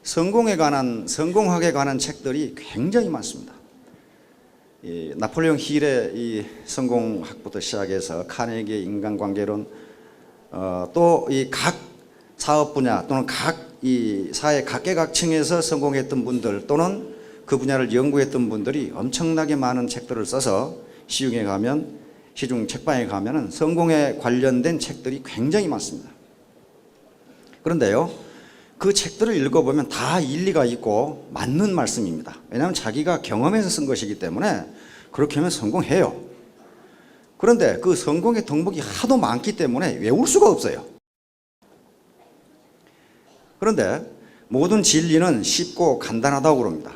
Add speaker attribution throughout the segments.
Speaker 1: 성공학에 관한 책들이 굉장히 많습니다. 이 나폴레옹 힐의 이 성공학부터 시작해서 카네기의 인간관계론, 또 이 각 사업 분야 또는 각 이 사회 각계각층에서 성공했던 분들 또는 그 분야를 연구했던 분들이 엄청나게 많은 책들을 써서 시중 책방에 가면은 성공에 관련된 책들이 굉장히 많습니다. 그런데요, 그 책들을 읽어보면 다 일리가 있고 맞는 말씀입니다. 왜냐하면 자기가 경험해서 쓴 것이기 때문에 그렇게 하면 성공해요. 그런데 그 성공의 덕목이 하도 많기 때문에 외울 수가 없어요. 그런데 모든 진리는 쉽고 간단하다고 그럽니다.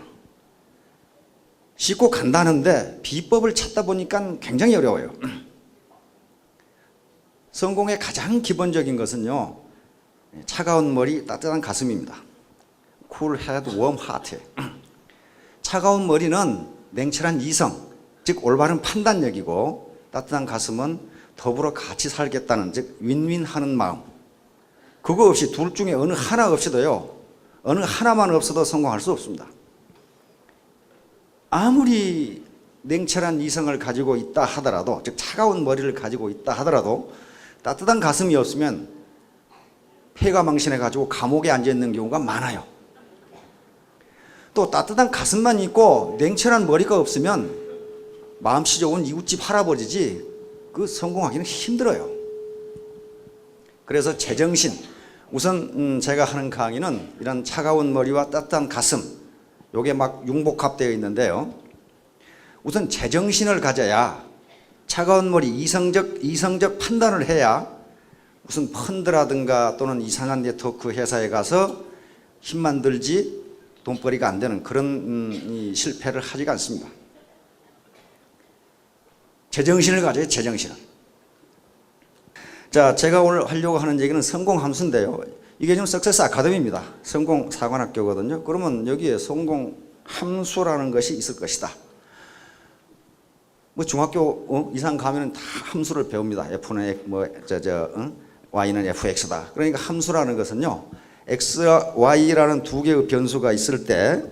Speaker 1: 쉽고 간단한데 비법을 찾다 보니까 굉장히 어려워요. 성공의 가장 기본적인 것은요, 차가운 머리, 따뜻한 가슴입니다. Cool head, warm heart. 차가운 머리는 냉철한 이성, 즉 올바른 판단력이고, 따뜻한 가슴은 더불어 같이 살겠다는, 즉 윈윈하는 마음. 그거 없이 둘 중에 어느 하나 없이도요, 어느 하나만 없어도 성공할 수 없습니다. 아무리 냉철한 이성을 가지고 있다 하더라도, 즉 차가운 머리를 가지고 있다 하더라도 따뜻한 가슴이 없으면 폐가 망신해 가지고 감옥에 앉아 있는 경우가 많아요. 또 따뜻한 가슴만 있고 냉철한 머리가 없으면 마음씨 좋은 이웃집 할아버지지 그 성공하기는 힘들어요. 그래서 제정신, 우선 제가 하는 강의는 이런 차가운 머리와 따뜻한 가슴, 요게 막 융복합되어 있는데요. 우선 제정신을 가져야, 차가운 머리, 이성적 판단을 해야 무슨 펀드라든가 또는 이상한 네트워크 회사에 가서 힘만 들지 돈벌이가 안 되는 그런 실패를 하지가 않습니다. 제정신을 가져야 제정신을. 자, 제가 오늘 하려고 하는 얘기는 성공 함수인데요. 이게 지금 석세스 아카데미입니다. 성공 사관학교거든요. 그러면 여기에 성공 함수라는 것이 있을 것이다. 뭐 중학교 이상 가면은 다 함수를 배웁니다. F는 Y는 fx다. 그러니까 함수라는 것은요, x와 y라는 두 개의 변수가 있을 때,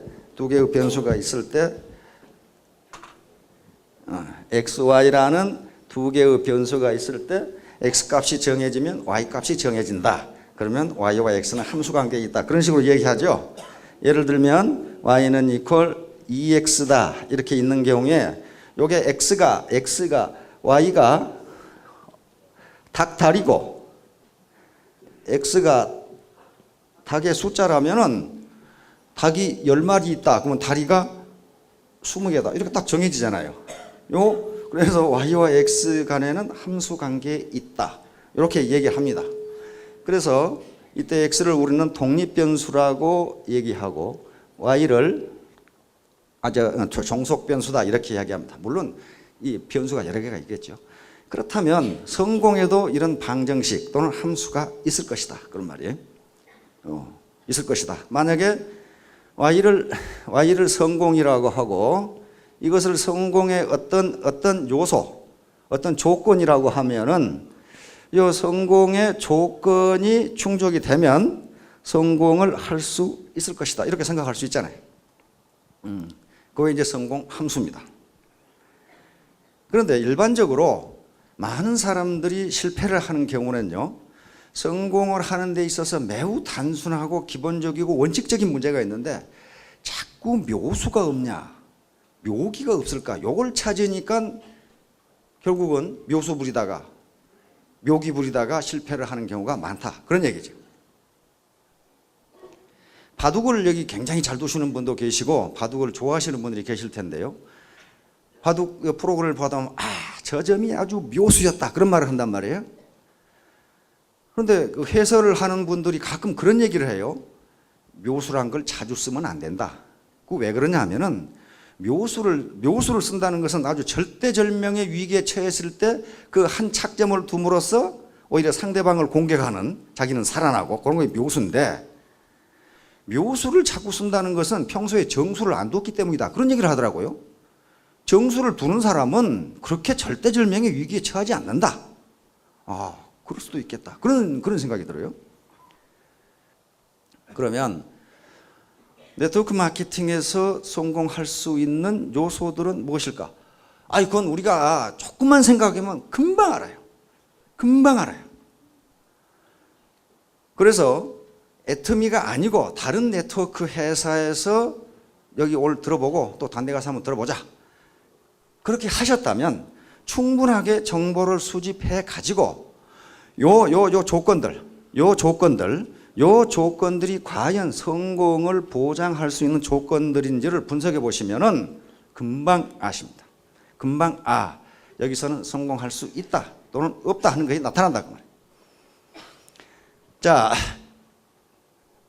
Speaker 1: x, y라는 두 개의 변수가 있을 때 x 값이 정해지면 y 값이 정해진다. 그러면 y와 x는 함수 관계에 있다. 그런 식으로 얘기하죠. 예를 들면 y는 equal 2x다 이렇게 있는 경우에 요게 x가 y가 닭다리고 x가 닭의 숫자라면은 닭이 10마리 있다. 그러면 다리가 20개다. 이렇게 딱 정해지잖아요. 그래서 y와 x 간에는 함수 관계에 있다. 이렇게 얘기를 합니다. 그래서 이때 x를 우리는 독립변수라고 얘기하고 y를 종속변수다 이렇게 이야기합니다. 물론 이 변수가 여러 개가 있겠죠. 그렇다면 성공에도 이런 방정식 또는 함수가 있을 것이다. 그런 말이에요. 있을 것이다. 만약에 y를 성공이라고 하고 이것을 성공의 어떤 요소, 어떤 조건이라고 하면은 이 성공의 조건이 충족이 되면 성공을 할 수 있을 것이다. 이렇게 생각할 수 있잖아요. 그게 이제 성공 함수입니다. 그런데 일반적으로 많은 사람들이 실패를 하는 경우는요, 성공을 하는 데 있어서 매우 단순하고 기본적이고 원칙적인 문제가 있는데 자꾸 묘수가 없냐, 묘기가 없을까, 요걸 찾으니까 결국은 묘수 부리다가 묘기 부리다가 실패를 하는 경우가 많다. 그런 얘기죠. 바둑을 여기 굉장히 잘 두시는 분도 계시고 바둑을 좋아하시는 분들이 계실 텐데요. 바둑 프로그램을 보다 보면 저 점이 아주 묘수였다. 그런 말을 한단 말이에요. 그런데 그 해설을 하는 분들이 가끔 그런 얘기를 해요. 묘수란 걸 자주 쓰면 안 된다. 그 왜 그러냐 하면은 묘수를 쓴다는 것은 아주 절대절명의 위기에 처했을 때 그 한 착점을 둠으로써 오히려 상대방을 공격하는, 자기는 살아나고 그런 게 묘수인데, 묘수를 자꾸 쓴다는 것은 평소에 정수를 안 뒀기 때문이다. 그런 얘기를 하더라고요. 정수를 두는 사람은 그렇게 절대절명의 위기에 처하지 않는다. 그럴 수도 있겠다. 그런 생각이 들어요. 그러면 네트워크 마케팅에서 성공할 수 있는 요소들은 무엇일까? 그건 우리가 조금만 생각하면 금방 알아요. 금방 알아요. 그래서 애터미가 아니고 다른 네트워크 회사에서 여기 오늘 들어보고 또 다른 데 가서 한번 들어보자. 그렇게 하셨다면 충분하게 정보를 수집해 가지고 요 조건들이 과연 성공을 보장할 수 있는 조건들인지를 분석해 보시면은 금방 아십니다. 금방 여기서는 성공할 수 있다 또는 없다 하는 것이 나타난다 그 말이에요. 자,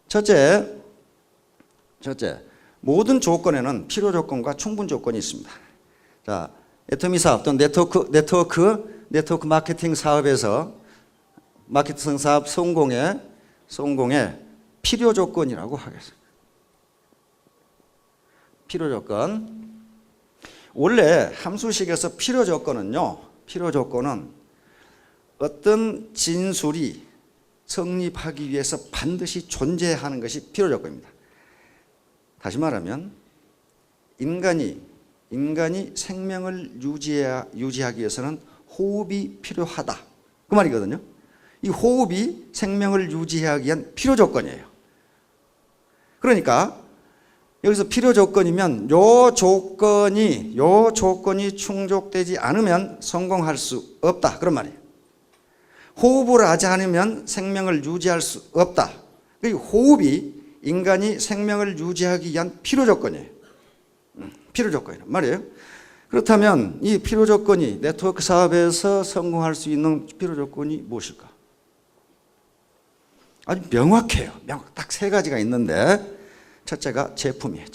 Speaker 1: 첫째, 모든 조건에는 필요 조건과 충분 조건이 있습니다. 자, 애터미 사업 또는 네트워크 마케팅 사업에서 마케팅 사업 성공의 필요 조건이라고 하겠습니다. 필요 조건. 원래 함수식에서 필요 조건은 어떤 진술이 성립하기 위해서 반드시 존재하는 것이 필요 조건입니다. 다시 말하면 인간이 생명을 유지하기 위해서는 호흡이 필요하다 그 말이거든요. 이 호흡이 생명을 유지하기 위한 필요 조건이에요. 그러니까 여기서 필요 조건이면 요 조건이 충족되지 않으면 성공할 수 없다 그런 말이에요. 호흡을 하지 않으면 생명을 유지할 수 없다. 이 호흡이 인간이 생명을 유지하기 위한 필요 조건이에요. 필요 조건이란 말이에요. 그렇다면 이 필요 조건이 네트워크 사업에서 성공할 수 있는 필요 조건이 무엇일까? 아주 명확해요. 딱 세 가지가 있는데 첫째가 제품이에요.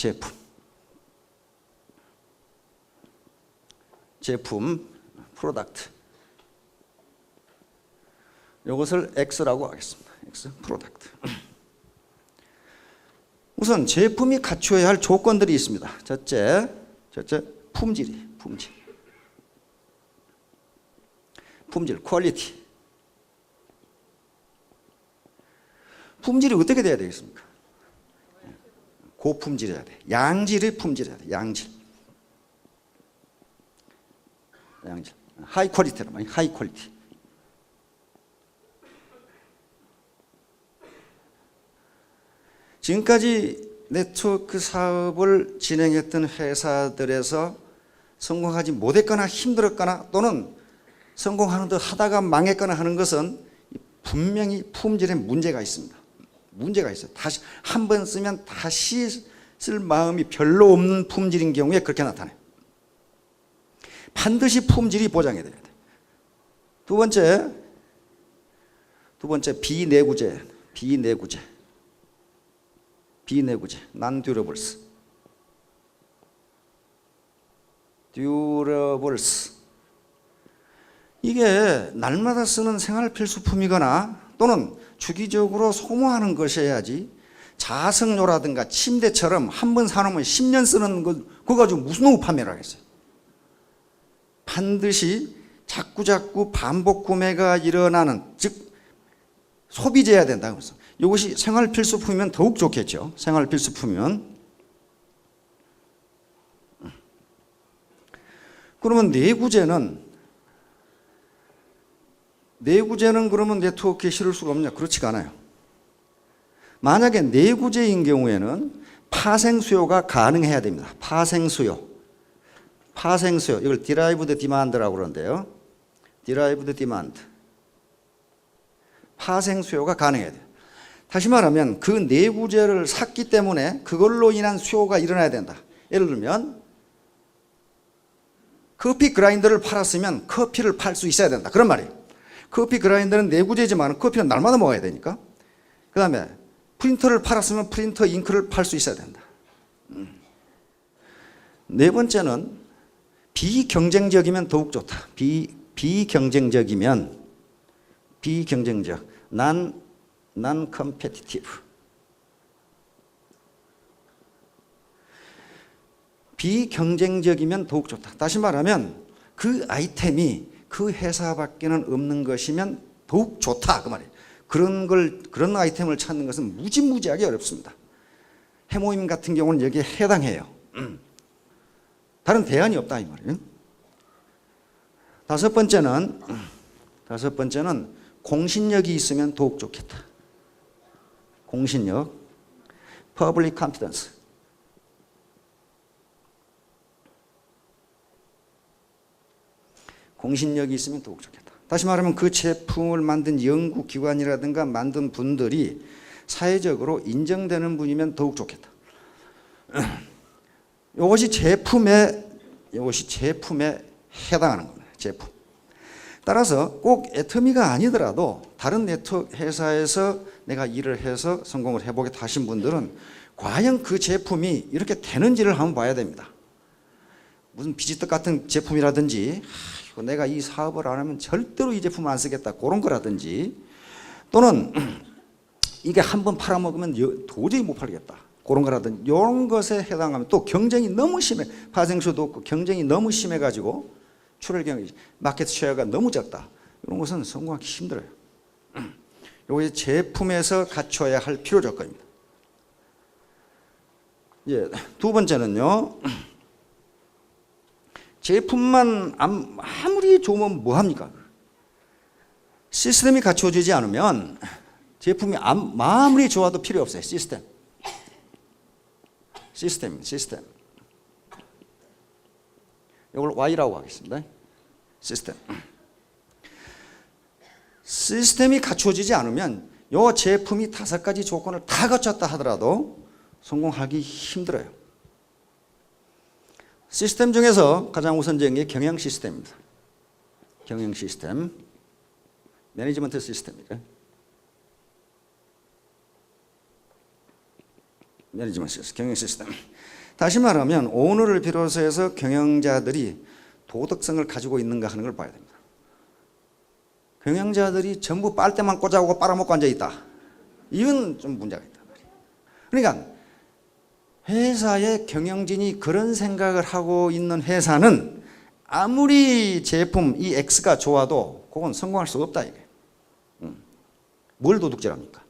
Speaker 1: 제품, 프로덕트. 이것을 X라고 하겠습니다. X, 프로덕트. 우선 제품이 갖추어야 할 조건들이 있습니다. 첫째, 품질, 퀄리티. 품질이 어떻게 돼야 되겠습니까? 고품질해야 돼. 양질의 품질해야 돼. 양질. 하이 퀄리티란 말이야. 하이 퀄리티. 지금까지 네트워크 사업을 진행했던 회사들에서 성공하지 못했거나 힘들었거나 또는 성공하는 듯 하다가 망했거나 하는 것은 분명히 품질에 문제가 있습니다. 문제가 있어요. 다시 한 번 쓰면 다시 쓸 마음이 별로 없는 품질인 경우에 그렇게 나타나요. 반드시 품질이 보장이 돼야 돼요. 두 번째 비내구재, non-durables. 이게 날마다 쓰는 생활 필수품이거나 또는 주기적으로 소모하는 것이어야지 자석료라든가 침대처럼 한 번 사놓으면 10년 쓰는 거 그거 가지고 무슨 놈의 판매를 하겠어요. 반드시 자꾸 반복 구매가 일어나는, 즉 소비돼야 된다. 그래서 이것이 생활 필수품이면 더욱 좋겠죠. 생활 필수품이면. 그러면 내구재는 그러면 네트워크에 실을 수가 없냐? 그렇지가 않아요. 만약에 내구재인 경우에는 파생 수요가 가능해야 됩니다. 파생 수요. 이걸 derived demand라고 그러는데요. derived demand. 파생 수요가 가능해야 돼요. 다시 말하면 그 내구재를 샀기 때문에 그걸로 인한 수요가 일어나야 된다. 예를 들면 커피 그라인더를 팔았으면 커피를 팔 수 있어야 된다. 그런 말이에요. 커피 그라인더는 내구재지만 커피는 날마다 먹어야 되니까. 그 다음에 프린터를 팔았으면 프린터 잉크를 팔 수 있어야 된다. 네 번째는 비경쟁적이면 더욱 좋다. 비경쟁적, non-competitive. 비경쟁적이면 더욱 좋다. 다시 말하면 그 아이템이 그 회사밖에는 없는 것이면 더욱 좋다 그 말이에요. 그런 아이템을 찾는 것은 무지무지하게 어렵습니다. 해모임 같은 경우는 여기에 해당해요. 다른 대안이 없다 이 말이에요. 다섯 번째는 공신력이 있으면 더욱 좋겠다. 공신력, public confidence. 공신력이 있으면 더욱 좋겠다. 다시 말하면 그 제품을 만든 연구기관이라든가 만든 분들이 사회적으로 인정되는 분이면 더욱 좋겠다. 이것이 제품에 해당하는 겁니다. 제품. 따라서 꼭 애터미가 아니더라도 다른 네트워크 회사에서 내가 일을 해서 성공을 해보겠다 하신 분들은 과연 그 제품이 이렇게 되는지를 한번 봐야 됩니다. 무슨 비지떡 같은 제품이라든지 내가 이 사업을 안 하면 절대로 이 제품을 안 쓰겠다 그런 거라든지, 또는 이게 한번 팔아먹으면 도저히 못 팔겠다 그런 거라든지, 이런 것에 해당하면, 또 경쟁이 너무 심해, 파생수도 없고 경쟁이 너무 심해가지고 출혈 경쟁, 마켓 쉐어가 너무 작다, 이런 것은 성공하기 힘들어요. 이게 제품에서 갖춰야 할 필요 조건입니다. 예, 두 번째는요, 제품만 아무리 좋으면 뭐합니까? 시스템이 갖춰지지 않으면 제품이 아무리 좋아도 필요 없어요. 시스템. 이걸 Y라고 하겠습니다. 시스템이 갖춰지지 않으면 이 제품이 5가지 조건을 다 갖췄다 하더라도 성공하기 힘들어요. 시스템 중에서 가장 우선적인 게 경영 시스템입니다. 경영 시스템, 매니지먼트 시스템이죠. 매니지먼트 시스템, 경영 시스템. 다시 말하면 오너를 비롯해서 경영자들이 도덕성을 가지고 있는가 하는 걸 봐야 됩니다. 경영자들이 전부 빨대만 꽂아오고 빨아먹고 앉아있다. 이건 좀 문제가 있단 말이에요. 그러니까 회사의 경영진이 그런 생각을 하고 있는 회사는 아무리 제품 이 X가 좋아도 그건 성공할 수 없다 이게. 뭘 도둑질합니까?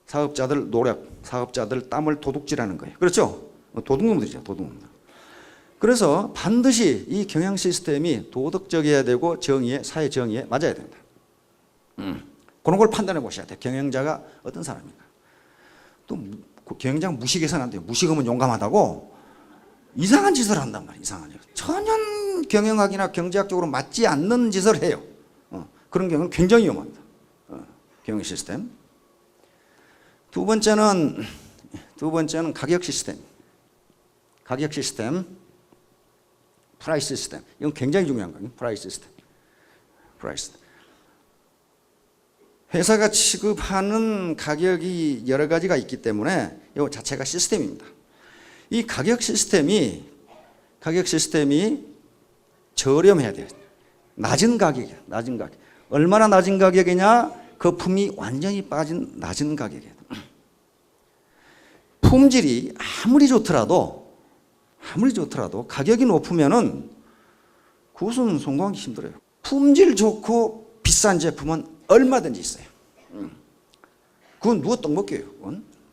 Speaker 1: 사업자들 노력, 사업자들 땀을 도둑질하는 거예요. 그렇죠? 도둑놈들이죠, 도둑놈들. 그래서 반드시 이 경영 시스템이 도덕적이어야 되고 사회 정의에 맞아야 된다. 그런 걸 판단해 보셔야 돼요. 경영자가 어떤 사람인가. 또 경영장 무식해서는 안 돼요. 무식하면 용감하다고 이상한 짓을 한단 말이에요. 이상한 짓. 전혀 경영학이나 경제학적으로 맞지 않는 짓을 해요. 그런 경우는 굉장히 위험합니다. 경영 시스템. 두 번째는 가격 시스템. 가격 시스템, 프라이스 시스템. 이건 굉장히 중요한 거예요. 프라이스 시스템. 회사가 취급하는 가격이 여러 가지가 있기 때문에 이 자체가 시스템입니다. 이 가격 시스템이 저렴해야 돼요. 낮은 가격이야. 낮은 가격. 얼마나 낮은 가격이냐? 거품이 완전히 빠진 낮은 가격이에요. 품질이 아무리 좋더라도 가격이 높으면은 그것은 성공하기 힘들어요. 품질 좋고 비싼 제품은 얼마든지 있어요. 그건 누가 떡먹게요.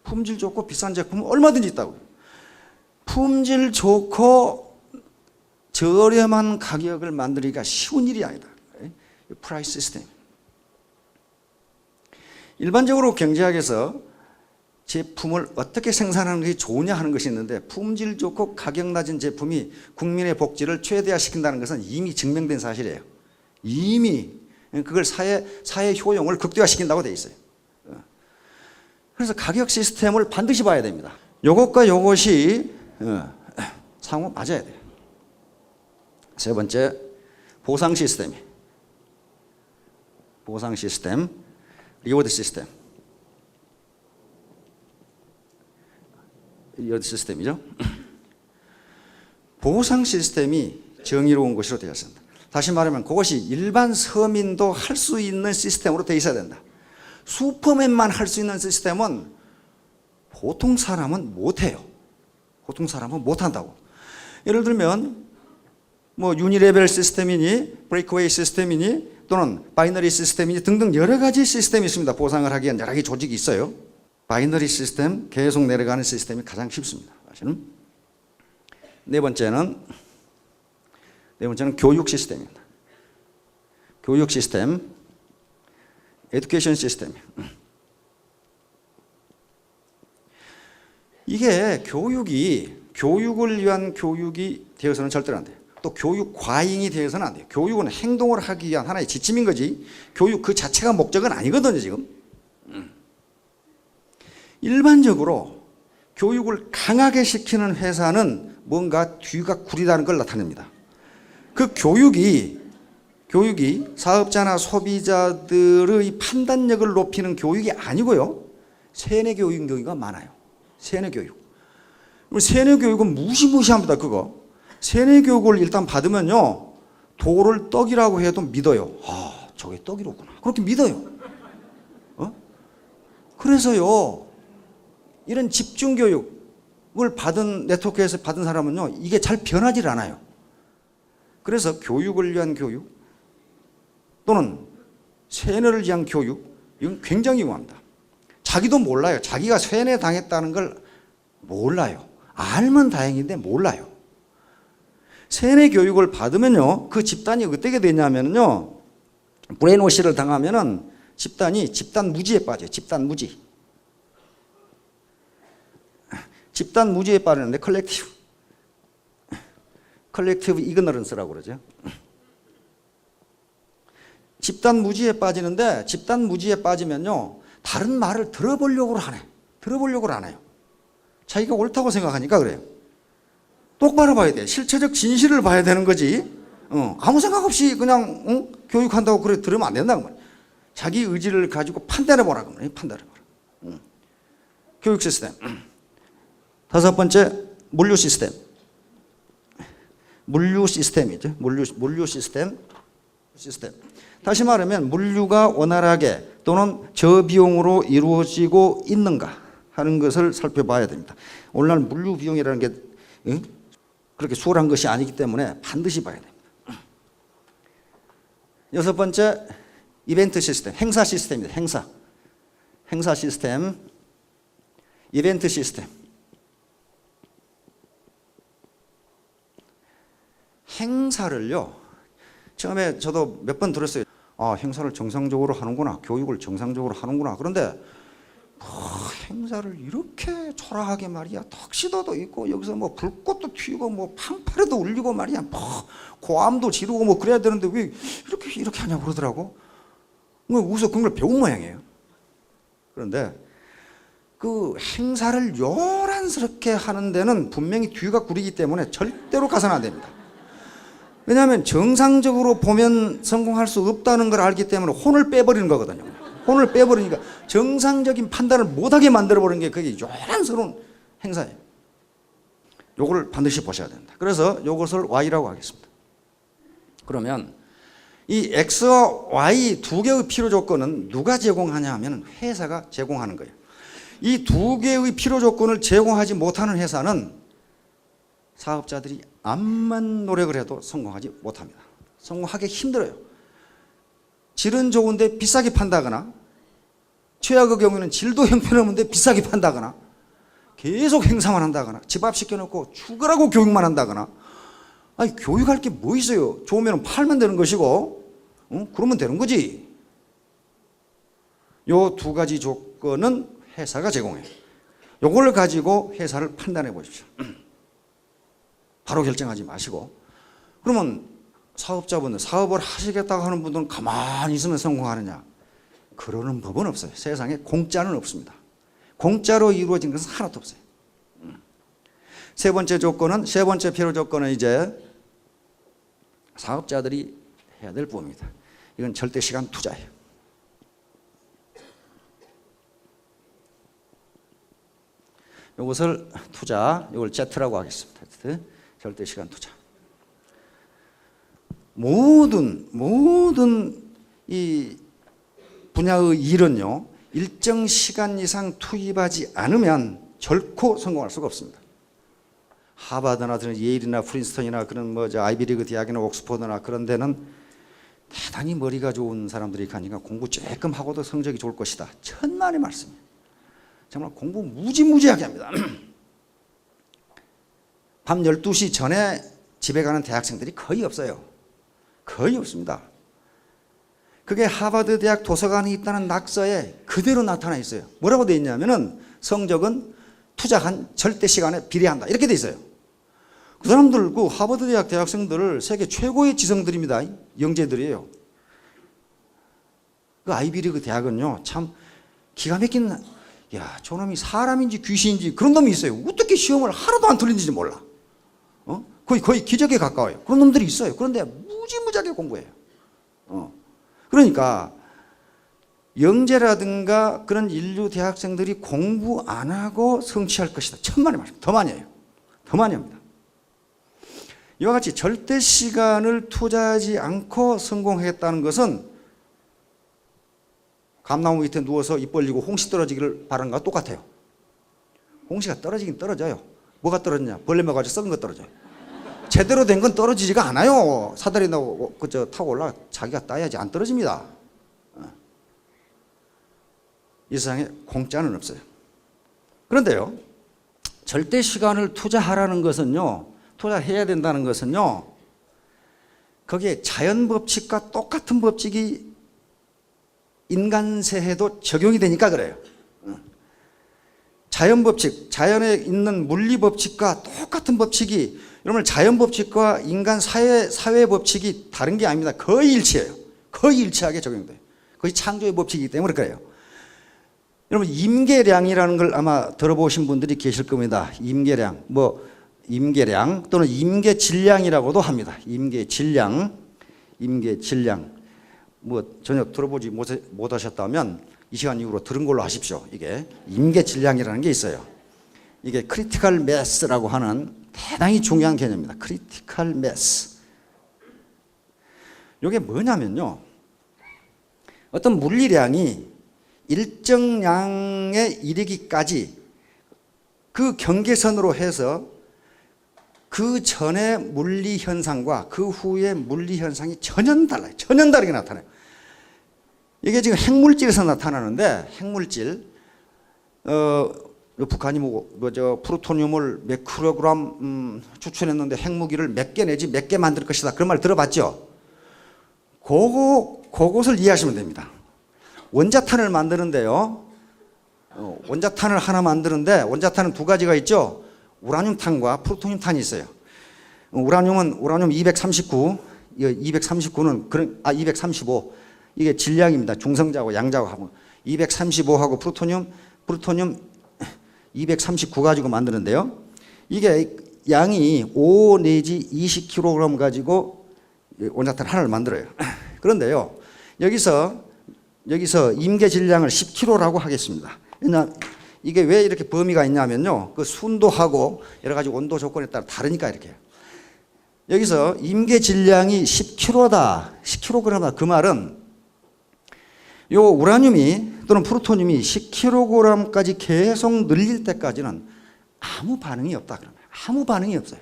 Speaker 1: 품질 좋고 비싼 제품은 얼마든지 있다고요. 품질 좋고 저렴한 가격을 만들기가 쉬운 일이 아니다. 프라이스 시스템. 일반적으로 경제학에서 제품을 어떻게 생산하는 것이 좋으냐 하는 것이 있는데, 품질 좋고 가격 낮은 제품이 국민의 복지를 최대화시킨다는 것은 이미 증명된 사실이에요. 이미 그걸 사회 효용을 극대화시킨다고 되어 있어요. 그래서 가격 시스템을 반드시 봐야 됩니다. 요것과 요것이 상호 맞아야 돼요. 세 번째, 보상 시스템, 리워드 시스템. 리워드 시스템이죠. 보상 시스템이 정의로운 것으로 되어 있습니다. 다시 말하면 그것이 일반 서민도 할 수 있는 시스템으로 되어 있어야 된다. 슈퍼맨만 할 수 있는 시스템은 보통 사람은 못해요. 보통 사람은 못한다고. 예를 들면 뭐 유니레벨 시스템이니 브레이크웨이 시스템이니 또는 바이너리 시스템이니 등등 여러 가지 시스템이 있습니다. 보상을 하기 위한 여러 가지 조직이 있어요. 바이너리 시스템, 계속 내려가는 시스템이 가장 쉽습니다. 사실은. 네 번째는 교육 시스템입니다. 교육 시스템, 에듀케이션 시스템. 이게 교육을 위한 교육이 되어서는 절대로 안 돼요. 또 교육 과잉이 되어서는 안 돼요. 교육은 행동을 하기 위한 하나의 지침인 거지, 교육 그 자체가 목적은 아니거든요, 지금. 일반적으로 교육을 강하게 시키는 회사는 뭔가 뒤가 구리다는 걸 나타냅니다. 그 교육이 사업자나 소비자들의 판단력을 높이는 교육이 아니고요, 세뇌 교육인 경우가 많아요. 세뇌 교육. 세뇌 교육은 무시무시합니다. 그거 세뇌 교육을 일단 받으면요, 돌을 떡이라고 해도 믿어요. 아, 저게 떡이로구나, 그렇게 믿어요. 그래서요, 이런 집중 교육을 받은 네트워크에서 받은 사람은요, 이게 잘 변하질 않아요. 그래서 교육을 위한 교육 또는 세뇌를 위한 교육, 이건 굉장히 위험합니다. 자기도 몰라요. 자기가 세뇌 당했다는 걸 몰라요. 알면 다행인데 몰라요. 세뇌 교육을 받으면요, 그 집단이 어떻게 되냐면요, 브레인워시를 당하면은 집단 무지에 빠져요. 집단 무지에 빠르는데 컬렉티브 이그너런스라고 그러죠. 집단 무지에 빠지는데, 집단 무지에 빠지면요, 다른 말을 들어보려고 안 해요. 자기가 옳다고 생각하니까 그래요. 똑바로 봐야 돼. 실체적 진실을 봐야 되는 거지. 아무 생각 없이 그냥 교육한다고 그래 들으면 안 된다고 말이야. 자기 의지를 가지고 판단해보라. 교육 시스템. 다섯 번째, 물류 시스템이죠. 물류 시스템. 다시 말하면 물류가 원활하게 또는 저비용으로 이루어지고 있는가 하는 것을 살펴봐야 됩니다. 오늘날 물류 비용이라는 게 그렇게 수월한 것이 아니기 때문에 반드시 봐야 됩니다. 여섯 번째, 이벤트 시스템, 행사 시스템입니다. 행사 시스템, 이벤트 시스템. 행사를요, 처음에 저도 몇 번 들었어요. 아, 행사를 정상적으로 하는구나, 교육을 정상적으로 하는구나. 그런데 행사를 이렇게 초라하게 말이야, 턱시도도 있고 여기서 뭐 불꽃도 튀고 뭐 팡파레도 울리고 말이야, 뭐 고함도 지르고 뭐 그래야 되는데 왜 이렇게 하냐고 그러더라고. 우선 그런 걸 배운 모양이에요. 그런데 그 행사를 요란스럽게 하는 데는 분명히 뒤가 구리기 때문에 절대로 가서는 안 됩니다. 왜냐하면 정상적으로 보면 성공할 수 없다는 걸 알기 때문에 혼을 빼버리는 거거든요. 혼을 빼버리니까 정상적인 판단을 못하게 만들어버리는 게 그게 요란스러운 행사예요. 요거를 반드시 보셔야 된다. 그래서 요것을 Y라고 하겠습니다. 그러면 이 X와 Y 두 개의 필요 조건은 누가 제공하냐 하면 회사가 제공하는 거예요. 이 두 개의 필요 조건을 제공하지 못하는 회사는 사업자들이 암만 노력을 해도 성공하지 못합니다. 성공하기 힘들어요. 질은 좋은데 비싸게 판다거나, 최악의 경우에는 질도 형편없는데 비싸게 판다거나, 계속 행사만 한다거나, 집 앞 시켜놓고 죽으라고 교육만 한다거나. 아니, 교육할 게 뭐 있어요? 좋으면 팔면 되는 것이고, 그러면 되는 거지. 요 두 가지 조건은 회사가 제공해요. 요걸 가지고 회사를 판단해 보십시오. 바로 결정하지 마시고. 그러면 사업자분들, 사업을 하시겠다고 하는 분들은 가만히 있으면 성공하느냐? 그러는 법은 없어요. 세상에 공짜는 없습니다. 공짜로 이루어진 것은 하나도 없어요. 세 번째 필요 조건은 이제 사업자들이 해야 될 부분입니다. 이건 절대 시간 투자예요. 이것을 이걸 Z라고 하겠습니다. 절대 시간 투자. 모든 이 분야의 일은요, 일정 시간 이상 투입하지 않으면 결코 성공할 수가 없습니다. 하버드나 예일이나 프린스턴이나 그런 아이비리그 대학이나 옥스퍼드나 그런 데는 대단히 머리가 좋은 사람들이 가니까 공부 조금 하고도 성적이 좋을 것이다. 천만의 말씀이에요. 정말 공부 무지무지하게 합니다. 밤 12시 전에 집에 가는 대학생들이 거의 없어요. 거의 없습니다. 그게 하버드 대학 도서관에 있다는 낙서에 그대로 나타나 있어요. 뭐라고 되어 있냐면은 성적은 투자한 절대 시간에 비례한다. 이렇게 되어 있어요. 그 사람들, 그 하버드 대학 대학생들을 세계 최고의 지성들입니다. 영재들이에요. 그 아이비리그 대학은요, 참 기가 막힌, 야, 저놈이 사람인지 귀신인지 그런 놈이 있어요. 어떻게 시험을 하나도 안 틀린지 몰라. 거의 기적에 가까워요. 그런 놈들이 있어요. 그런데 무지무지하게 공부해요. 그러니까 영재라든가 그런 인류 대학생들이 공부 안 하고 성취할 것이다. 천만의 말씀. 더 많이 해요. 더 많이 합니다. 이와 같이 절대 시간을 투자하지 않고 성공했다는 것은 감나무 밑에 누워서 입 벌리고 홍시 떨어지기를 바라는 것과 똑같아요. 홍시가 떨어지긴 떨어져요. 뭐가 떨어지냐? 벌레 먹어가지고 썩은 거 떨어져요. 제대로 된 건 떨어지지가 않아요. 사다리 나고 그저 타고 올라 자기가 따야지 안 떨어집니다. 이 세상에 공짜는 없어요. 그런데요, 절대 시간을 투자하라는 것은요, 투자해야 된다는 것은요, 거기에 자연 법칙과 똑같은 법칙이 인간세에도 적용이 되니까 그래요. 자연 법칙, 자연에 있는 물리 법칙과 똑같은 법칙이, 여러분 자연 법칙과 인간 사회 법칙이 다른 게 아닙니다. 거의 일치해요. 거의 일치하게 적용돼요. 거의 창조의 법칙이기 때문에 그래요. 여러분 임계량이라는 걸 아마 들어보신 분들이 계실 겁니다. 임계량, 임계량 또는 임계질량이라고도 합니다. 임계질량, 임계질량. 전혀 들어보지 못하셨다면 이 시간 이후로 들은 걸로 하십시오. 이게 임계질량이라는 게 있어요. 이게 크리티컬 매스라고 하는 대단히 중요한 개념입니다. 크리티컬 매스. 이게 뭐냐면요, 어떤 물리량이 일정 양에 이르기까지 그 경계선으로 해서 그 전의 물리 현상과 그 후의 물리 현상이 전혀 달라요. 전혀 다르게 나타나요. 이게 지금 핵물질에서 나타나는데, 핵물질, 북한이 프루토늄을 몇 킬로그램 추출했는데 핵무기를 몇 개 내지 몇 개 만들 것이다. 그런 말 들어봤죠? 그것을 이해하시면 됩니다. 원자탄을 만드는데요, 원자탄을 하나 만드는데, 원자탄은 두 가지가 있죠? 우라늄탄과 프루토늄탄이 있어요. 우라늄은 239, 239는 235. 이게 질량입니다. 중성자하고 양자하고 235하고 프루토늄 239 가지고 만드는데요. 이게 양이 5 내지 20kg 가지고 원자탄 하나를 만들어요. 그런데요, 여기서 임계 질량을 10kg라고 하겠습니다. 이게 왜 이렇게 범위가 있냐면요, 그 순도하고 여러 가지 온도 조건에 따라 다르니까 이렇게. 여기서 임계 질량이 10kg다, 10kg다. 그 말은 요 우라늄이 또는 프루토늄이 10kg까지 계속 늘릴 때까지는 아무 반응이 없다. 그러면 아무 반응이 없어요.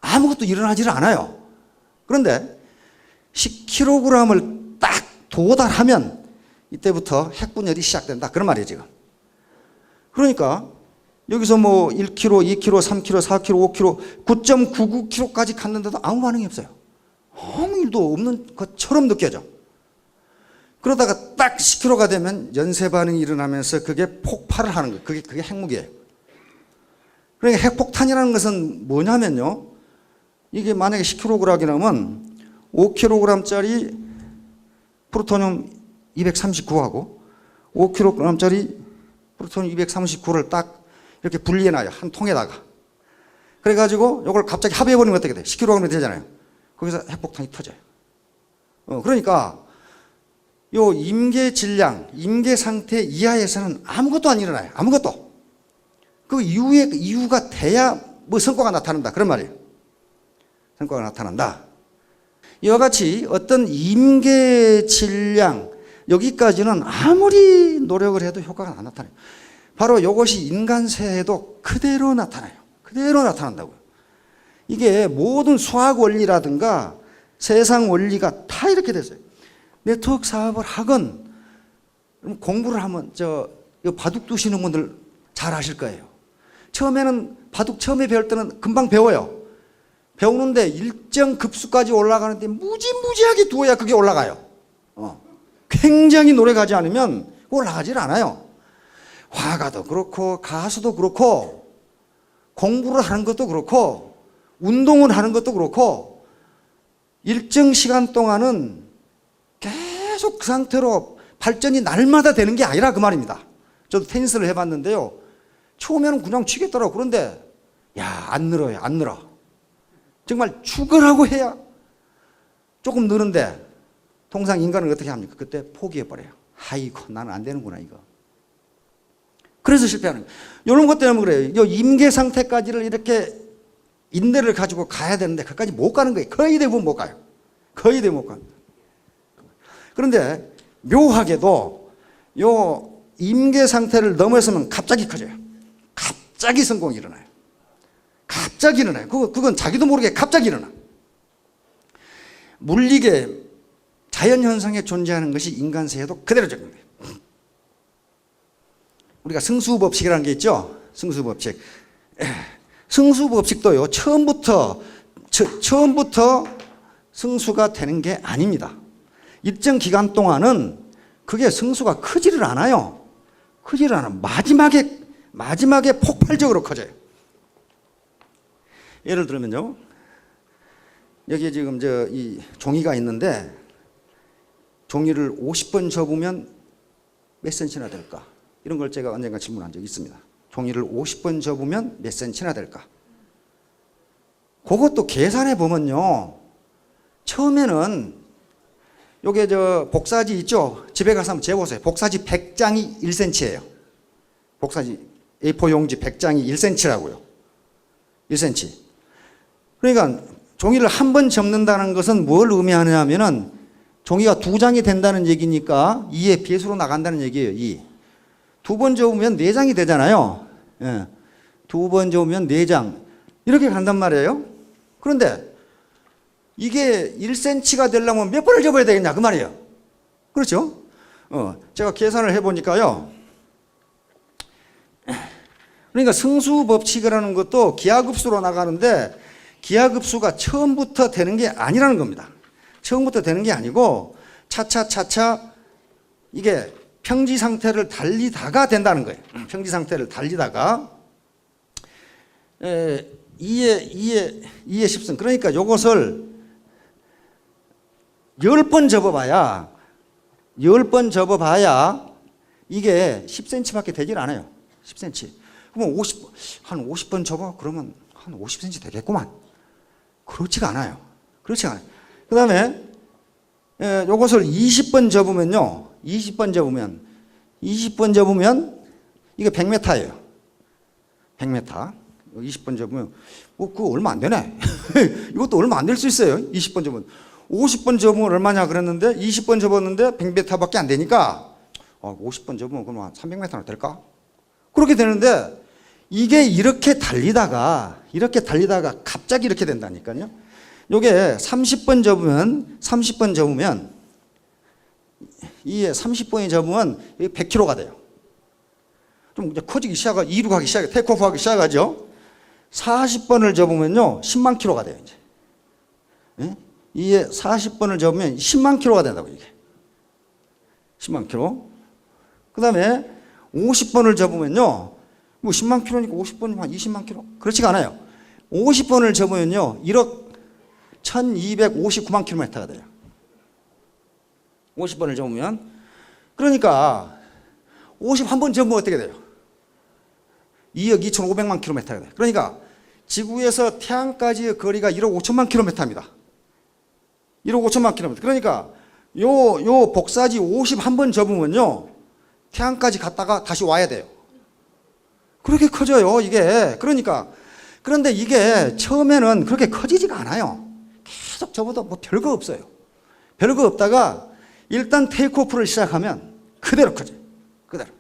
Speaker 1: 아무것도 일어나지를 않아요. 그런데 10kg을 딱 도달하면 이때부터 핵분열이 시작된다. 그런 말이에요, 지금. 그러니까 여기서 1kg, 2kg, 3kg, 4kg, 5kg, 9.99kg까지 갔는데도 아무 반응이 없어요. 아무 일도 없는 것처럼 느껴져. 그러다가 딱 10kg가 되면 연쇄 반응이 일어나면서 그게 폭발을 하는 거예요. 그게 핵무기예요. 그러니까 핵폭탄이라는 것은 뭐냐면요, 이게 만약에 10kg이라면 5kg짜리 프루토늄 239하고 5kg짜리 프루토늄 239를 딱 이렇게 분리해놔요. 한 통에다가. 그래가지고 이걸 갑자기 합의해버리면 어떻게 돼? 10kg이 되잖아요. 거기서 핵폭탄이 터져요. 그러니까 요 임계 질량, 임계 상태 이하에서는 아무것도 안 일어나요. 아무것도. 그 이유가 돼야 성과가 나타난다. 그런 말이에요. 성과가 나타난다. 이와 같이 어떤 임계 질량, 여기까지는 아무리 노력을 해도 효과가 안 나타나요. 바로 이것이 인간세에도 그대로 나타나요. 그대로 나타난다고요. 이게 모든 수학 원리라든가 세상 원리가 다 이렇게 됐어요. 네트워크 사업을 하건 공부를 하면 이거 바둑 두시는 분들 잘 아실 거예요. 처음에는 바둑 처음에 배울 때는 금방 배워요. 배우는데 일정 급수까지 올라가는데 무지무지하게 두어야 그게 올라가요. 굉장히 노래 가지 않으면 올라가질 않아요. 화가도 그렇고 가수도 그렇고 공부를 하는 것도 그렇고 운동을 하는 것도 그렇고 일정 시간 동안은 계속 그 상태로 발전이 날마다 되는 게 아니라 그 말입니다. 저도 테니스를 해봤는데요. 처음에는 그냥 치겠더라고. 그런데 안 늘어요. 안 늘어. 정말 죽으라고 해야 조금 느는데 통상 인간은 어떻게 합니까? 그때 포기해버려요. 아이고 나는 안 되는구나 이거. 그래서 실패하는 거예요. 이런 것 때문에 그래요. 이 임계 상태까지를 이렇게 인내를 가지고 가야 되는데 그까지 못 가는 거예요. 거의 대부분 못 가요. 거의 대부분 못 가요. 그런데 묘하게도 요 임계 상태를 넘어서면 갑자기 커져요. 갑자기 성공이 일어나요. 갑자기 일어나요. 그건 자기도 모르게 갑자기 일어나. 물리계 자연현상에 존재하는 것이 인간세에도 그대로 적용돼요. 우리가 승수법칙이라는 게 있죠. 승수법칙. 승수법칙도요. 처음부터 승수가 되는 게 아닙니다. 일정 기간 동안은 그게 승수가 크지를 않아요. 크지를 않아. 마지막에 폭발적으로 커져요. 예를 들면요. 여기에 지금 이 종이가 있는데 종이를 50번 접으면 몇 센치나 될까? 이런 걸 제가 언젠가 질문한 적이 있습니다. 종이를 50번 접으면 몇 센치나 될까? 그것도 계산해 보면요. 처음에는 요게 복사지 있죠? 집에 가서 한번 재보세요. 복사지 100장이 1cm예요. 복사지 A4 용지 100장이 1cm라고요. 1cm. 그러니까 종이를 한 번 접는다는 것은 뭘 의미하느냐 하면은 종이가 2장이 된다는 얘기니까 2의 배수로 나간다는 얘기예요. 2. 2번 접으면 4장이 되잖아요. 예. 2번 접으면 4장. 이렇게 간단 말이에요. 그런데 이게 1cm가 되려면 몇 번을 접어야 되겠냐 그 말이에요. 그렇죠? 제가 계산을 해보니까요. 그러니까 승수법칙이라는 것도 기하급수로 나가는데 기하급수가 처음부터 되는 게 아니라는 겁니다. 처음부터 되는 게 아니고 차차 이게 평지 상태를 달리다가 된다는 거예요. 평지 상태를 달리다가 2의 10승. 그러니까 요것을 10번 접어봐야 이게 10cm밖에 되질 않아요. 10cm. 그러면 한 50번 접어? 그러면 한 50cm 되겠구만. 그렇지가 않아요. 그렇지가 않아요. 그 다음에 요것을 20번 접으면요. 20번 접으면 이게 100m예요. 100m. 20번 접으면 그거 얼마 안 되네. 이것도 얼마 안 될 수 있어요. 20번 접으면. 50번 접으면 얼마냐 그랬는데 20번 접었는데 100m밖에 안 되니까 50번 접으면 그러면 300m나 될까? 그렇게 되는데 이게 이렇게 달리다가 갑자기 이렇게 된다니까요. 요게 30번 접으면 이게 30번이 접으면 100km가 돼요. 좀 이제 커지기 시작하고 이륙하기 시작해 테이크오프하기 시작하죠. 40번을 접으면요 10만 킬로가 돼요. 이제 이게 40번을 접으면 10만 킬로가 된다고 이게 10만 킬로. 그 다음에 50번을 접으면요 뭐 10만 킬로니까 50번이면 한 20만 킬로 그렇지가 않아요. 50번을 접으면요 1억 1259만 킬로미터가 돼요. 50번을 접으면. 그러니까 51번 접으면 어떻게 돼요? 2억 2,500만 킬로미터가 돼요. 그러니까 지구에서 태양까지의 거리가 1억 5천만 킬로미터입니다. 1억 5천만 킬로미터. 그러니까 요 복사지 51번 접으면요 태양까지 갔다가 다시 와야 돼요. 그렇게 커져요 이게. 그런데 이게 처음에는 그렇게 커지지가 않아요. 계속 접어도 뭐 별거 없어요. 별거 없다가 일단 테이크오프를 시작하면 그대로 커져요. 그대로.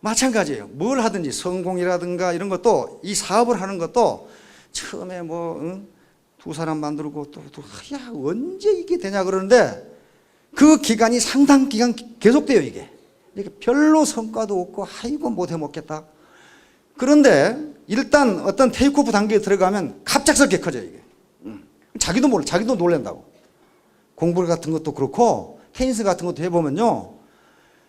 Speaker 1: 마찬가지예요. 뭘 하든지 성공이라든가 이런 것도 이 사업을 하는 것도 처음에 두 사람 만들고 또 언제 이게 되냐 그러는데 그 기간이 상당 기간 계속돼요, 이게. 이게 별로 성과도 없고, 아이고, 못해 먹겠다. 그런데 일단 어떤 테이크오프 단계에 들어가면 갑작스럽게 커져요, 이게. 자기도 몰라, 자기도 놀란다고. 공부 같은 것도 그렇고, 테니스 같은 것도 해보면요.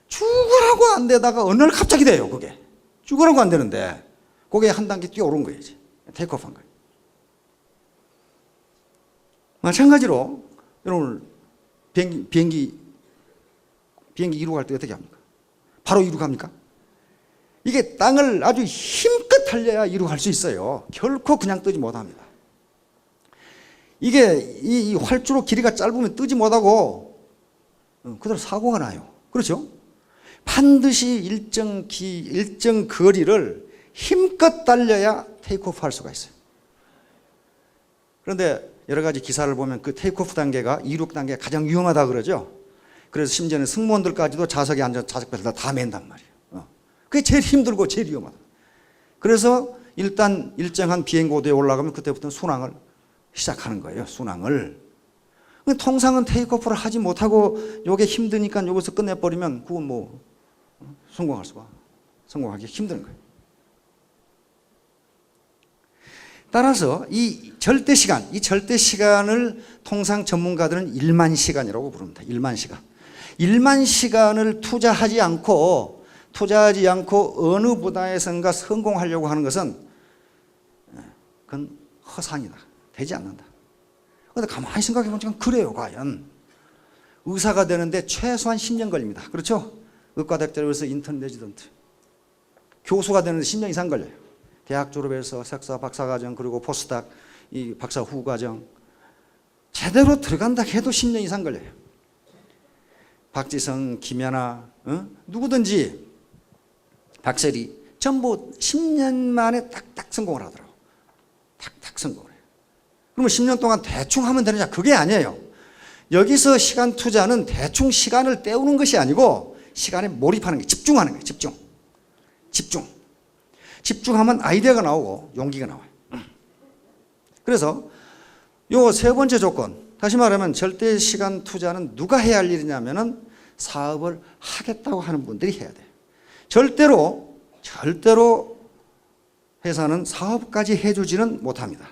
Speaker 1: 죽으라고 안 되다가 어느 날 갑자기 돼요, 그게. 죽으라고 안 되는데, 그게 한 단계 뛰어오른 거예요, 이제. 테이크오프 한 거예요. 마찬가지로, 여러분, 비행기 이륙 할 때 어떻게 합니까? 바로 이륙합니까? 이게 땅을 아주 힘껏 달려야 이륙할 수 있어요. 결코 그냥 뜨지 못합니다. 이게 이 활주로 길이가 짧으면 뜨지 못하고 그대로 사고가 나요. 그렇죠? 반드시 일정 거리를 힘껏 달려야 테이크오프 할 수가 있어요. 그런데 여러 가지 기사를 보면 그 테이크오프 단계가 이륙 단계가 가장 위험하다 그러죠. 그래서 심지어는 승무원들까지도 좌석에 앉아 좌석벨트 다 맨단 말이에요. 그게 제일 힘들고 제일 위험하다. 그래서 일단 일정한 비행 고도에 올라가면 그때부터 순항을 시작하는 거예요. 순항을. 통상은 테이크오프를 하지 못하고 요게 힘드니까 여기서 끝내버리면 그건 뭐 성공하기 힘든 거예요. 따라서 이 절대 시간을 통상 전문가들은 1만 시간이라고 부릅니다. 1만 시간. 1만 시간을 투자하지 않고 어느 분야에선가 성공하려고 하는 것은 그건 허상이다. 되지 않는다. 그런데 가만히 생각해 보니까 그래요, 과연. 의사가 되는데 최소한 10년 걸립니다. 그렇죠? 의과대학교에서 인턴 레지던트. 교수가 되는데 10년 이상 걸려요. 대학 졸업해서 석사, 박사과정, 그리고 포스닥, 이 박사 후과정. 제대로 들어간다 해도 10년 이상 걸려요. 박지성, 김연아, 누구든지, 박세리, 전부 10년 만에 딱딱 성공을 하더라고. 딱딱 성공을 해요. 그러면 10년 동안 대충 하면 되느냐? 그게 아니에요. 여기서 시간 투자는 대충 시간을 때우는 것이 아니고 시간에 몰입하는 게 집중하는 거예요. 집중하면 아이디어가 나오고 용기가 나와요. 그래서 요 세 번째 조건, 다시 말하면 절대 시간 투자는 누가 해야 할 일이냐면은 사업을 하겠다고 하는 분들이 해야 돼요. 절대로 회사는 사업까지 해주지는 못합니다.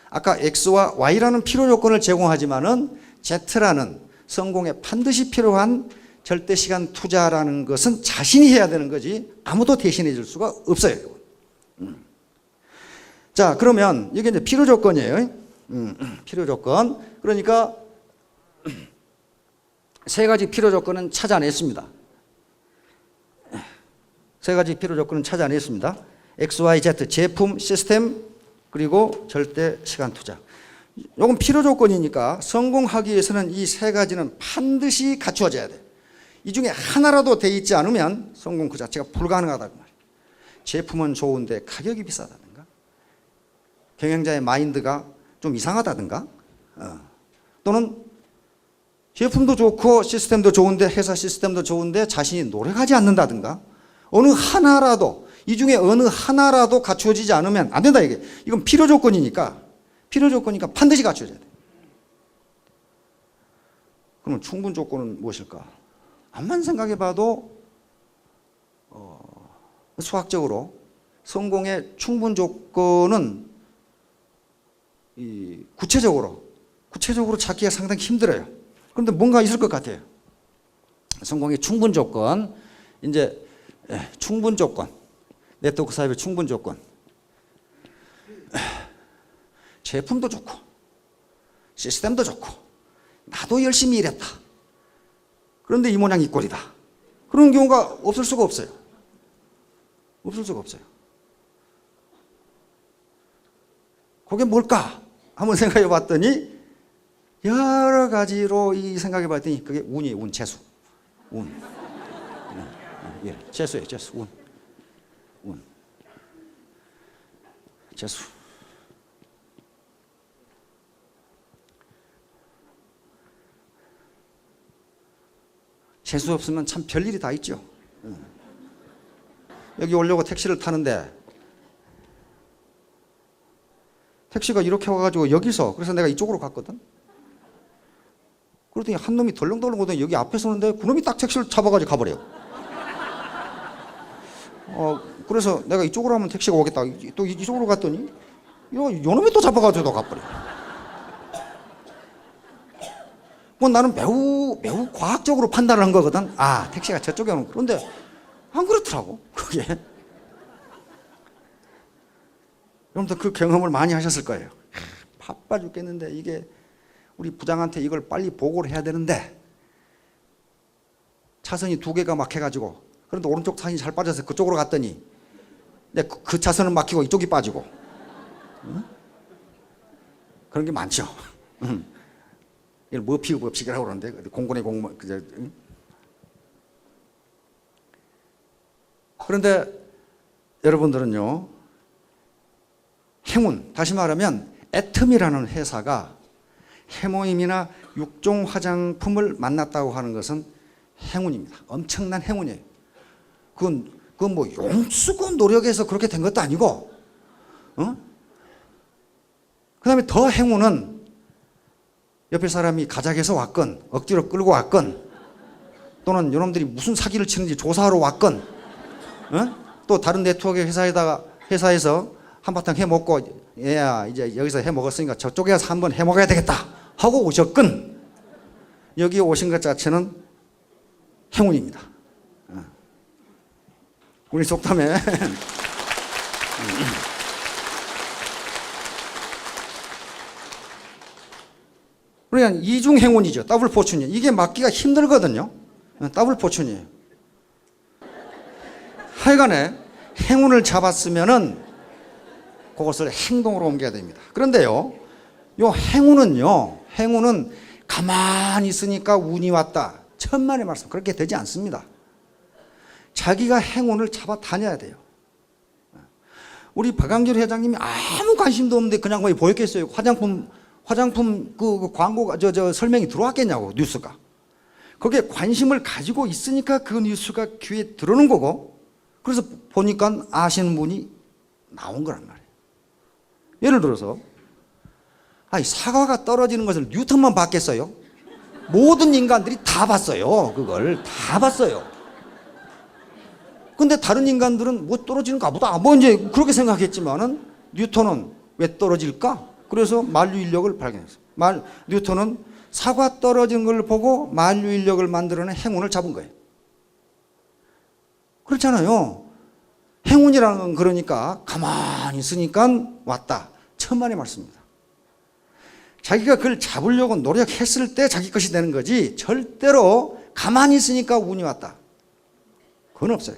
Speaker 1: 아까 X와 Y라는 필요 조건을 제공하지만은 Z라는 성공에 반드시 필요한 절대 시간 투자라는 것은 자신이 해야 되는 거지 아무도 대신해 줄 수가 없어요. 자, 그러면 이게 이제 필요 조건이에요. 필요 조건. 그러니까 세 가지 필요 조건은 찾아냈습니다. X, Y, Z, 제품, 시스템, 그리고 절대 시간 투자. 이건 필요 조건이니까 성공하기 위해서는 이 세 가지는 반드시 갖추어져야 돼요. 이 중에 하나라도 돼 있지 않으면 성공 그 자체가 불가능하다고 말이에요. 제품은 좋은데 가격이 비싸다든가, 경영자의 마인드가 좀 이상하다든가, 또는 제품도 좋고 시스템도 좋은데, 회사 시스템도 좋은데 자신이 노력하지 않는다든가, 이 중에 어느 하나라도 갖추어지지 않으면 안 된다, 이게. 이건 필요 조건이니까 반드시 갖춰져야 돼. 그러면 충분 조건은 무엇일까? 암만 생각해 봐도 수학적으로 성공의 충분 조건은 구체적으로 찾기가 상당히 힘들어요. 그런데 뭔가 있을 것 같아요. 성공의 충분 조건, 이제 충분 조건, 네트워크 사업의 충분 조건. 제품도 좋고 시스템도 좋고 나도 열심히 일했다. 그런데 이 모양 이 꼴이다. 그런 경우가 없을 수가 없어요. 그게 뭘까? 한번 생각해 봤더니 여러 가지로 생각해 봤더니 그게 운이에요. 운, 재수. 예, 재수예요. 재수. 운. 재수. 재수 없으면 참 별일이 다 있죠. 여기 오려고 택시를 타는데 택시가 이렇게 와가지고 여기서, 그래서 내가 이쪽으로 갔거든. 그러더니 한 놈이 덜렁덜렁 오더니 여기 앞에 서는데 그놈이 딱 택시를 잡아가지고 가버려요. 그래서 내가 이쪽으로 하면 택시가 오겠다. 또 이쪽으로 갔더니 요 놈이 또 잡아가지고 또 가버려. 뭐 나는 매우 과학적으로 판단을 한 거거든. 아, 택시가 저쪽에 오는. 그런데 안 그렇더라고, 그게. 여러분들 그 경험을 많이 하셨을 거예요. 바빠 죽겠는데 이게 우리 부장한테 이걸 빨리 보고를 해야 되는데 차선이 두 개가 막혀가지고, 그런데 오른쪽 차선이 잘 빠져서 그쪽으로 갔더니 그 차선은 막히고 이쪽이 빠지고. 응? 그런 게 많죠. 이걸 머피 법칙이라고 그러는데 공군의 공무원. 그런데 여러분들은요, 행운, 다시 말하면 애텀이라는 회사가 해모임이나 육종 화장품을 만났다고 하는 것은 행운입니다. 엄청난 행운이에요. 그건 뭐 용수고 노력해서 그렇게 된 것도 아니고, 그 다음에 더 행운은 옆에 사람이 가작해서 왔건, 억지로 끌고 왔건, 또는 이놈들이 무슨 사기를 치는지 조사하러 왔건, 또 다른 네트워크 회사에서 한바탕 해먹고, 얘야 이제 여기서 해먹었으니까 저쪽에 가서 한번 해먹어야 되겠다 하고 오셨건, 여기 오신 것 자체는 행운입니다. 우리 속담에 그러니까 이중 행운이죠. 더블 포춘이. 이게 맞기가 힘들거든요. 더블 포춘이에요. 하여간에 행운을 잡았으면은 그것을 행동으로 옮겨야 됩니다. 그런데요, 요 행운은 가만히 있으니까 운이 왔다. 천만의 말씀. 그렇게 되지 않습니다. 자기가 행운을 잡아 다녀야 돼요. 우리 박광길 회장님이 아무 관심도 없는데 그냥 거의 보였겠어요. 화장품 그 광고가 저 설명이 들어왔겠냐고, 뉴스가. 거기에 관심을 가지고 있으니까 그 뉴스가 귀에 들어오는 거고, 그래서 보니까 아시는 분이 나온 거란 말이에요. 예를 들어서 사과가 떨어지는 것을 뉴턴만 봤겠어요? 모든 인간들이 다 봤어요. 그걸 다 봤어요. 근데 다른 인간들은 뭐 떨어지는가 보다 뭐 이제 그렇게 생각했지만은 뉴턴은 왜 떨어질까? 그래서 만유인력을 발견했어요. 뉴턴은 사과 떨어지는 걸 보고 만유인력을 만들어낸 행운을 잡은 거예요. 그렇잖아요. 행운이라는 건 그러니까 가만히 있으니까 왔다. 천만의 말씀입니다. 자기가 그걸 잡으려고 노력했을 때 자기 것이 되는 거지, 절대로 가만히 있으니까 운이 왔다, 그건 없어요.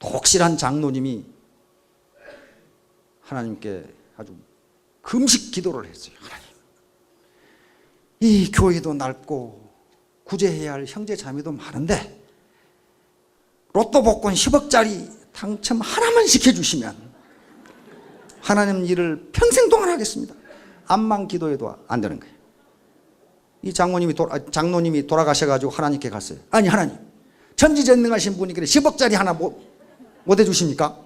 Speaker 1: 독실한 장로님이 하나님께 아주 금식 기도를 했어요. 하나님, 이 교회도 넓고 구제해야 할 형제 자매도 많은데 로또 복권 10억짜리 당첨 하나만 시켜주시면 하나님 일을 평생 동안 하겠습니다. 암만 기도해도 안 되는 거예요. 이 장로님이 돌아가셔가지고 하나님께 갔어요. 아니 하나님, 전지전능하신 분이 그래 10억짜리 하나 못 해주십니까?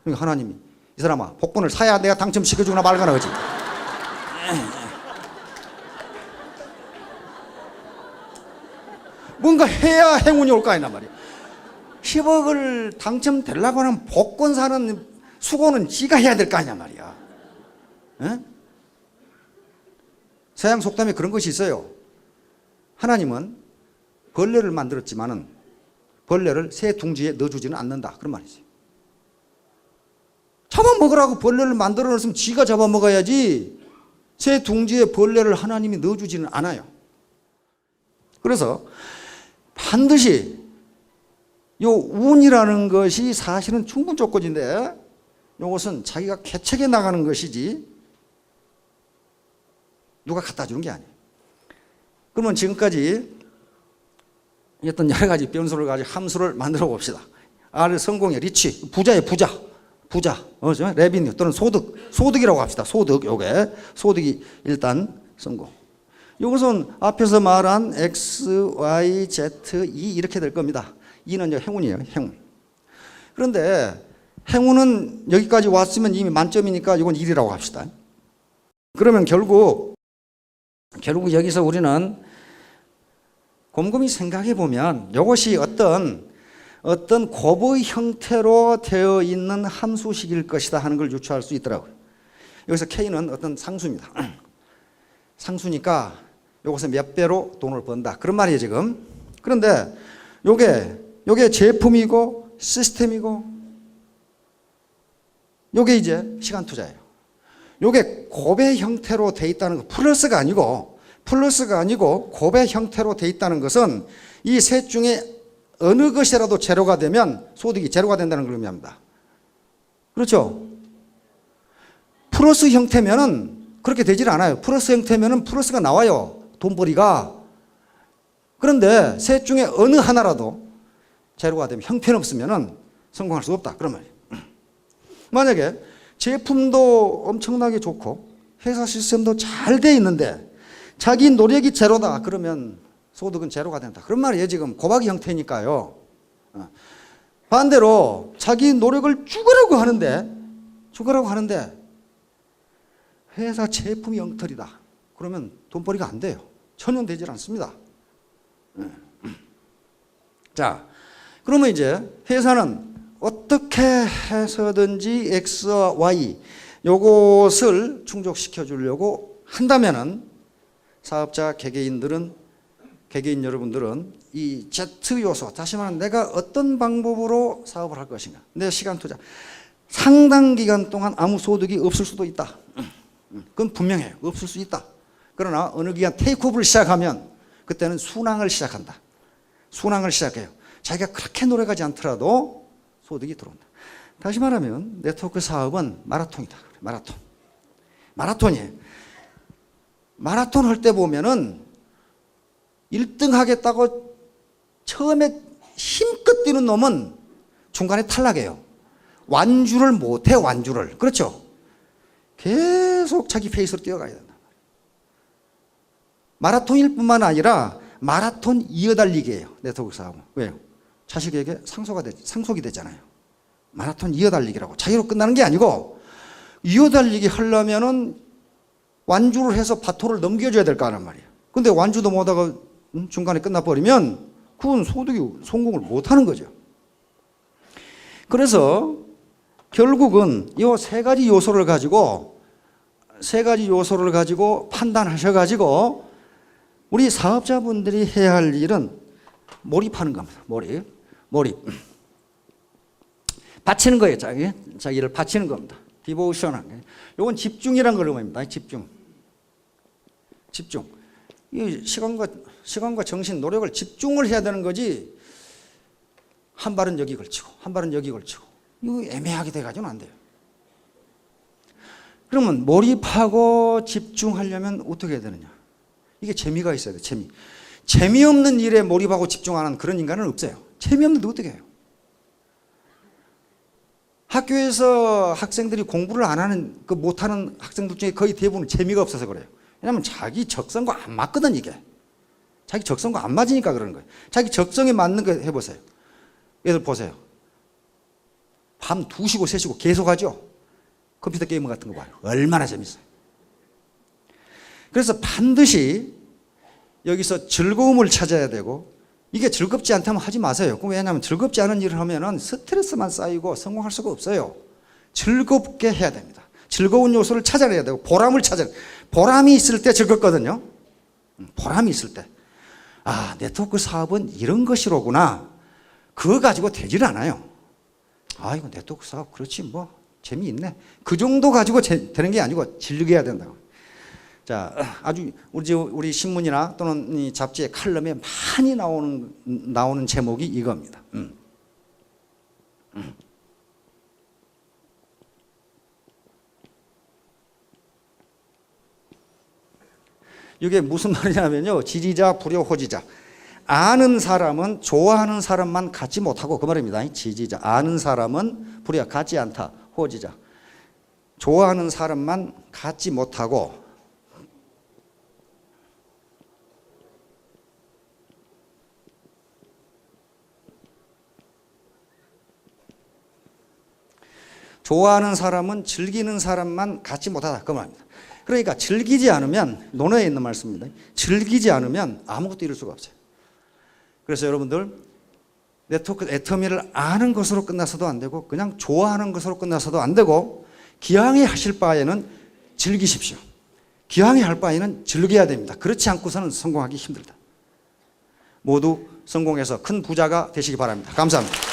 Speaker 1: 그러니까 하나님이, 이 사람아, 복권을 사야 내가 당첨시켜주거나 말거나 그러지. 뭔가 해야 행운이 올 거 아니란 말이야. 10억을 당첨되려고 하는 복권 사는 수고는 지가 해야 될 거 아니란 말이야. 에? 서양 속담에 그런 것이 있어요. 하나님은 벌레를 만들었지만은 벌레를 새 둥지에 넣어주지는 않는다, 그런 말이 있어요. 잡아먹으라고 벌레를 만들어 놨으면 지가 잡아먹어야지, 새 둥지에 벌레를 하나님이 넣어주지는 않아요. 그래서 반드시 요 운이라는 것이 사실은 충분 조건인데, 이것은 자기가 개척해 나가는 것이지 누가 갖다 주는 게 아니에요. 그러면 지금까지 어떤 여러 가지 변수를 가지고 함수를 만들어 봅시다. R 성공의 리치, 부자의 부자, 레비뉴 또는 소득이라고 합시다. 소득이 일단 성공. 이것은 앞에서 말한 X, Y, Z, E 이렇게 될 겁니다. E는 행운이에요, 행운. 그런데 행운은 여기까지 왔으면 이미 만점이니까 이건 1이라고 합시다. 그러면 결국 결국 여기서 우리는 곰곰이 생각해 보면 이것이 어떤 곱의 형태로 되어 있는 함수식일 것이다 하는 걸 유추할 수 있더라고요. 여기서 K는 어떤 상수입니다. 상수니까 이것에 몇 배로 돈을 번다. 그런 말이에요, 지금. 그런데 요게 제품이고 시스템이고 요게 이제 시간 투자예요. 요게 곱의 형태로 돼 있다는 거, 플러스가 아니고 곱의 형태로 돼 있다는 것은 이 셋 중에 어느 것이라도 제로가 되면 소득이 제로가 된다는 걸 의미합니다. 그렇죠? 플러스 형태면은 그렇게 되질 않아요. 플러스 형태면은 플러스가 나와요. 돈벌이가. 그런데 셋 중에 어느 하나라도 제로가 되면 형편없으면은 성공할 수 없다. 그런 말이에요. 만약에 제품도 엄청나게 좋고 회사 시스템도 잘 돼 있는데 자기 노력이 제로다. 그러면 소득은 제로가 된다. 그런 말이에요. 지금 고박이 형태니까요. 반대로 자기 노력을 죽으라고 하는데 회사 제품이 엉터리다. 그러면 돈벌이가 안 돼요. 전혀 되질 않습니다. 자, 그러면 이제 회사는 어떻게 해서든지 X와 Y 요것을 충족시켜 주려고 한다면은 사업자 개개인 여러분들은 이 Z 요소, 다시 말하면 내가 어떤 방법으로 사업을 할 것인가, 내 시간 투자, 상당 기간 동안 아무 소득이 없을 수도 있다. 그건 분명해요. 없을 수 있다. 그러나 어느 기간 테이크오프를 시작하면 그때는 순항을 시작한다. 순항을 시작해요. 자기가 그렇게 노력하지 않더라도 소득이 들어온다. 다시 말하면 네트워크 사업은 마라톤이다. 마라톤이에요. 마라톤 할 때 보면은 1등 하겠다고 처음에 힘껏 뛰는 놈은 중간에 탈락해요. 완주를 못해, 완주를. 그렇죠? 계속 자기 페이스로 뛰어가야 된다. 마라톤일 뿐만 아니라 마라톤 이어달리기예요. 네트워크 사업은. 왜요? 자식에게 상속이 되잖아요. 마라톤 이어달리기라고. 자기로 끝나는 게 아니고 이어달리기 하려면은 완주를 해서 바톤을 넘겨줘야 될 거 아란 말이에요. 근데 완주도 못하고 중간에 끝나버리면 그건 성공을 못하는 거죠. 그래서 결국은 이 세 가지 요소를 가지고 판단하셔가지고 우리 사업자분들이 해야 할 일은 몰입하는 겁니다. 몰입. 바치는 거예요. 자기를 바치는 겁니다. 디보션한 게. 이건 집중이라는 걸 의미합니다. 집중. 이 시간과 정신, 노력을 집중을 해야 되는 거지. 한 발은 여기 걸치고, 이거 애매하게 돼가지고는 안 돼요. 그러면 몰입하고 집중하려면 어떻게 해야 되느냐? 이게 재미가 있어야 돼요. 재미없는 일에 몰입하고 집중하는 그런 인간은 없어요. 재미없는데 어떻게 해요? 학교에서 학생들이 공부를 못하는 학생들 중에 거의 대부분 재미가 없어서 그래요. 왜냐하면 자기 적성과 안 맞거든, 이게. 자기 적성과 안 맞으니까 그러는 거예요. 자기 적성에 맞는 거 해보세요. 얘들 보세요. 밤 2시고 3시고 계속 하죠? 컴퓨터 게임 같은 거 봐요. 얼마나 재밌어요. 그래서 반드시 여기서 즐거움을 찾아야 되고, 이게 즐겁지 않다면 하지 마세요. 왜냐하면 즐겁지 않은 일을 하면은 스트레스만 쌓이고 성공할 수가 없어요. 즐겁게 해야 됩니다. 즐거운 요소를 찾아내야 되고, 보람이 있을 때 즐겁거든요. 보람이 있을 때. 아, 네트워크 사업은 이런 것이로구나. 그거 가지고 되질 않아요. 아, 이거 네트워크 사업 그렇지 뭐 재미있네. 그 정도 가지고 되는 게 아니고 즐겨야 된다고. 자, 아주 우리 신문이나 또는 이 잡지의 칼럼에 많이 나오는 제목이 이겁니다. 이게 무슨 말이냐면요. 지지자, 불효, 호지자. 아는 사람은 좋아하는 사람만 갖지 못하고, 그 말입니다. 지지자. 아는 사람은 불효, 갖지 않다. 호지자. 좋아하는 사람만 갖지 못하고, 좋아하는 사람은 즐기는 사람만 갖지 못하다. 그 말입니다. 그러니까 즐기지 않으면, 논어에 있는 말씀입니다. 즐기지 않으면 아무것도 이룰 수가 없어요. 그래서 여러분들, 네트워크 애터미를 아는 것으로 끝나서도 안 되고 그냥 좋아하는 것으로 끝나서도 안 되고, 기왕에 하실 바에는 즐기십시오. 기왕에 할 바에는 즐겨야 됩니다. 그렇지 않고서는 성공하기 힘들다. 모두 성공해서 큰 부자가 되시기 바랍니다. 감사합니다.